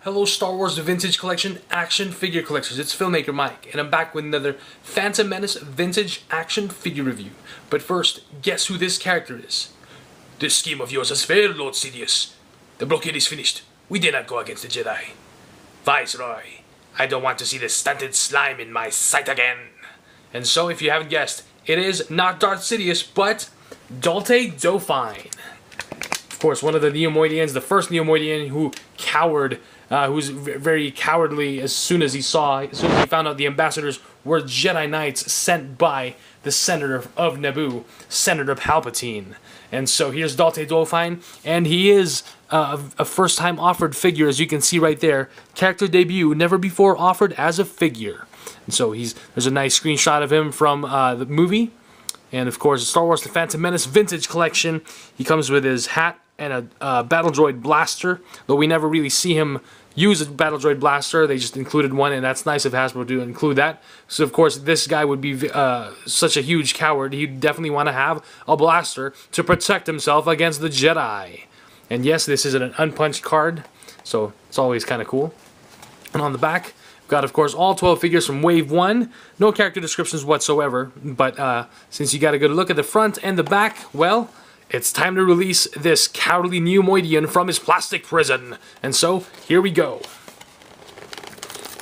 Hello Star Wars Vintage Collection action figure collectors, it's filmmaker Mike, and I'm back with another Phantom Menace vintage action figure review. But first, guess who this character is? This scheme of yours has failed, Lord Sidious. The blockade is finished. We did not go against the Jedi. Viceroy, I don't want to see this stunted slime in my sight again. And so, if you haven't guessed, it is not Darth Sidious, but Daultay Dofine. Of course, one of the Neomoidians, the first Neomoidian who cowered, who's very cowardly as soon as he found out the ambassadors were Jedi Knights sent by the Senator of Naboo, Senator Palpatine. And so here's Daultay Dofine, and he is a first-time offered figure, as you can see right there. Character debut, never before offered as a figure. And so there's a nice screenshot of him from the movie. And of course, Star Wars The Phantom Menace Vintage Collection. He comes with his hat and a Battle Droid blaster, though we never really see him use a Battle Droid blaster. They just included one, and that's nice of Hasbro to include that. So of course, this guy would be such a huge coward. He'd definitely want to have a blaster to protect himself against the Jedi. And yes, this is an unpunched card, so it's always kind of cool. And on the back, we've got, of course, all 12 figures from Wave 1. No character descriptions whatsoever, but since you got a good look at the front and the back, well, it's time to release this cowardly Neomoidian from his plastic prison. And so, here we go.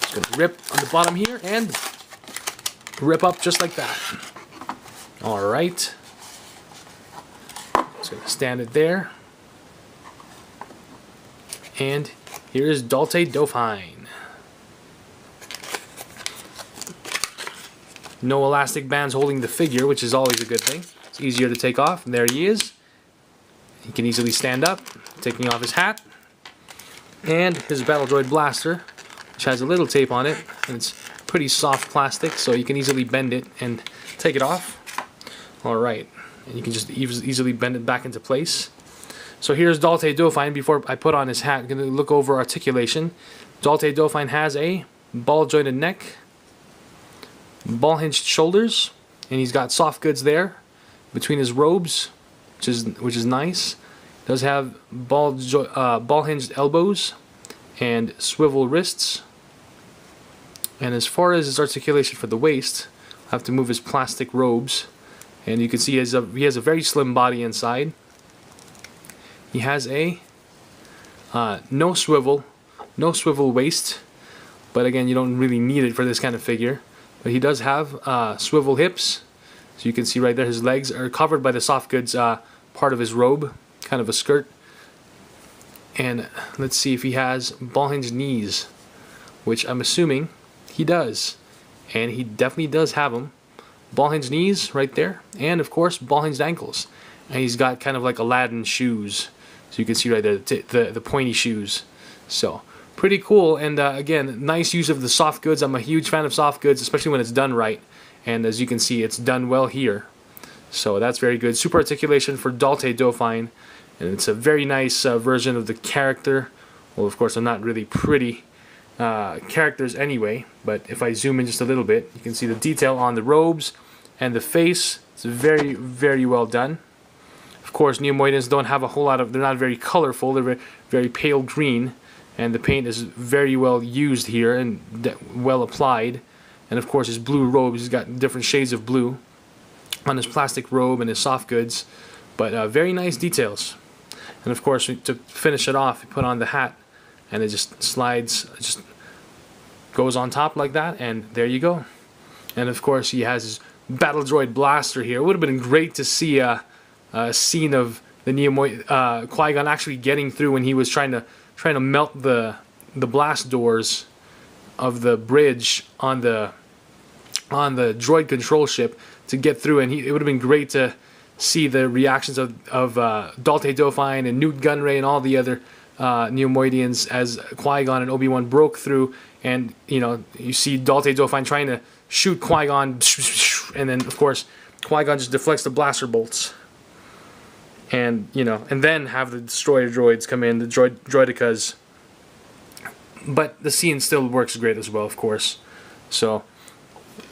Just gonna rip on the bottom here and rip up just like that. Alright. Just gonna stand it there. And here's Daultay Dofine. No elastic bands holding the figure, which is always a good thing. It's easier to take off. And there he is. He can easily stand up, taking off his hat. And his Battle Droid blaster, which has a little tape on it. And it's pretty soft plastic, so you can easily bend it and take it off. Alright. And you can just easily bend it back into place. So here's Daultay Dofine. Before I put on his hat, I'm going to look over articulation. Daultay Dofine has a ball-jointed neck, ball-hinged shoulders, and he's got soft goods there between his robes, which is nice. Does have ball-hinged elbows and swivel wrists. And as far as his articulation for the waist, I have to move his plastic robes, and you can see he has a very slim body inside. He has a no swivel waist, but again, you don't really need it for this kind of figure. But he does have swivel hips, so you can see right there his legs are covered by the soft goods part of his robe, kind of a skirt. And let's see if he has ball-hinged knees, which I'm assuming he does, and he definitely does have them. Ball-hinged knees right there, and of course ball-hinged ankles. And he's got kind of like Aladdin shoes. So you can see right there the pointy shoes. So pretty cool, and again, nice use of the soft goods. I'm a huge fan of soft goods, especially when it's done right. And as you can see, it's done well here. So that's very good. Super articulation for Daultay Dofine, and it's a very nice version of the character. Well, of course, they're not really pretty characters anyway, but if I zoom in just a little bit, you can see the detail on the robes and the face. It's very, very well done. Of course, Neomoidians don't have a whole lot of, they're not very colorful, they're very, very pale green, and the paint is very well used here and well applied. And of course his blue robe, he's got different shades of blue on his plastic robe and his soft goods, but very nice details. And of course, to finish it off, you put on the hat, and it just slides, it just goes on top like that, and there you go. And of course he has his Battle Droid blaster here. It would have been great to see a scene of the Qui-Gon actually getting through when he was trying to melt the blast doors of the bridge on the droid control ship to get through, and it would have been great to see the reactions of Daultay Dofine and Newt Gunray and all the other Neomoidians as Qui-Gon and Obi-Wan broke through, and you see Daultay Dofine trying to shoot Qui-Gon, and then of course Qui-Gon just deflects the blaster bolts. And and then have the destroyer droids come in, the droidicas. But the scene still works great as well, of course. So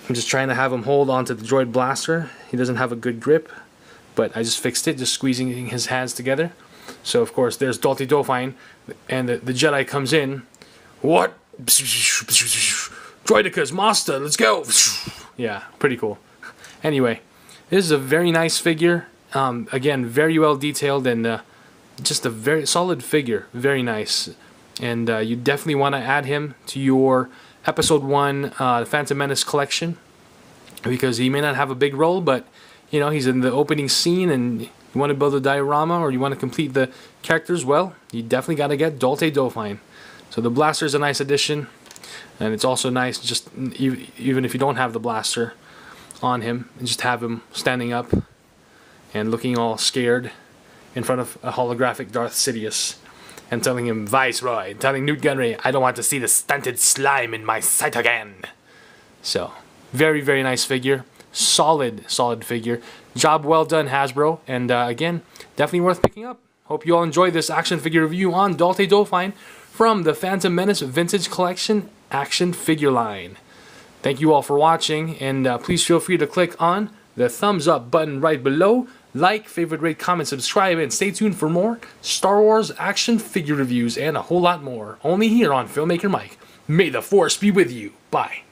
I'm just trying to have him hold onto the droid blaster. He doesn't have a good grip, but I just fixed it, just squeezing his hands together. So of course there's Daultay Dofine, and the Jedi comes in What? Droideca's master, let's go. Yeah, pretty cool. Anyway, this is a very nice figure. Again, very well detailed and just a very solid figure. Very nice. And you definitely want to add him to your Episode 1 Phantom Menace collection, because he may not have a big role, but you know, he's in the opening scene and you want to build a diorama or you want to complete the characters, well, you definitely got to get Daultay Dofine. So the blaster is a nice addition, and it's also nice just even if you don't have the blaster on him, and just have him standing up and looking all scared in front of a holographic Darth Sidious and telling him, Viceroy, telling Newt Gunray, I don't want to see the stunted slime in my sight again. So, very, very nice figure. Solid figure. Job well done, Hasbro. And again, definitely worth picking up. Hope you all enjoyed this action figure review on Daultay Dofine from the Phantom Menace Vintage Collection action figure line. Thank you all for watching, and please feel free to click on the thumbs up button right below. Like, favorite, rate, comment, subscribe, and stay tuned for more Star Wars action figure reviews and a whole lot more. Only here on Filmmaker Mike. May the Force be with you. Bye.